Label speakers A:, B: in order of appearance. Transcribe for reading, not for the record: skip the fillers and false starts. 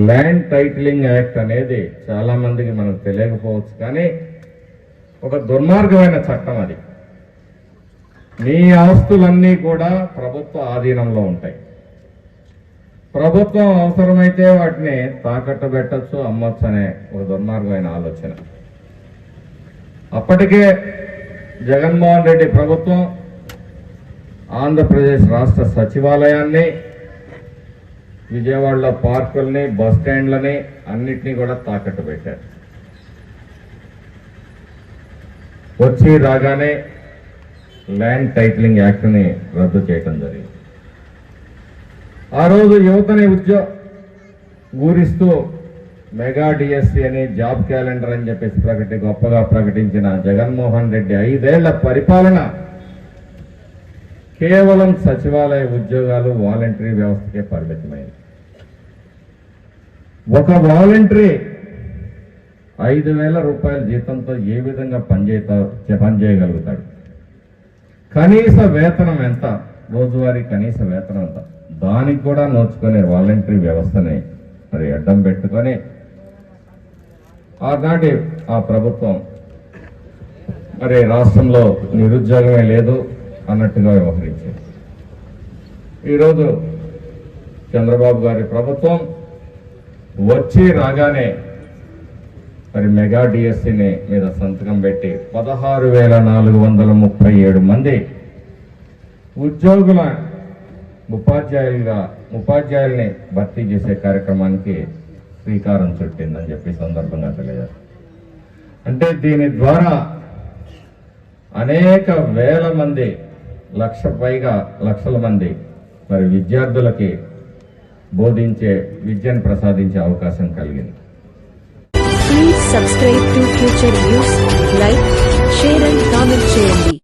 A: Land titling act అనేది చాలా మందికి మనకు తెలియకపోవచ్చు, కానీ ఒక దుర్మార్గమైన చట్టం అది. మీ ఆస్తులన్నీ కూడా ప్రభుత్వ ఆధీనంలో ఉంటాయి. ప్రభుత్వం అవసరమైతే వాటిని తాకట్టు పెట్టచ్చు, అమ్మొచ్చు అనే ఒక దుర్మార్గమైన ఆలోచన. అప్పటికే జగన్మోహన్ రెడ్డి ప్రభుత్వం ఆంధ్రప్రదేశ్ రాష్ట్ర సచివాలయాన్ని, విజయవాడలో పార్కుల్ని, బస్ స్టాండ్లని అన్నిటినీ కూడా తాకట్టు పెట్టారు. వచ్చి రాగానే ల్యాండ్ టైటిలింగ్ యాక్ట్ని రద్దు చేయడం జరిగింది. ఆ రోజు యువతని ఊరిస్తూ మెగా డిఎస్సి అని, జాబ్ క్యాలెండర్ అని చెప్పేసి గొప్పగా ప్రకటించిన జగన్మోహన్ రెడ్డి 5 ఏళ్ల పరిపాలన కేవలం సచివాలయ ఉద్యోగాలు, వాలంటరీ వ్యవస్థకే పరిమితమైంది. ఒక వాలంటరీ 5,000 రూపాయల జీతంతో ఏ విధంగా పనిచేయగలుగుతాడు? కనీస వేతనం ఎంత? రోజువారీ కనీస వేతనం ఎంత? దానికి కూడా నోచుకునే వాలంటరీ వ్యవస్థని మరి అడ్డం పెట్టుకొని ఆనాటి ఆ ప్రభుత్వం మరి రాష్ట్రంలో నిరుద్యోగమే లేదు అన్నట్టుగా వ్యవహరించింది. ఈరోజు చంద్రబాబు గారి ప్రభుత్వం వచ్చి రాగానే మరి మెగా డిఎస్సిని మీద సంతకం పెట్టి 16,437 మంది ఉద్యోగుల ఉపాధ్యాయుల్ని భర్తీ చేసే కార్యక్రమానికి శ్రీకారం చుట్టిందని చెప్పి సందర్భంగా తెలియజేస్తారు. అంటే దీని ద్వారా అనేక వేల మంది, లక్షల మంది మరి విద్యార్థులకి బోధించే, విద్యను ప్రసాదించే అవకాశం కలిగింది.
B: Please subscribe to Future News, like, share and comment చేయండి.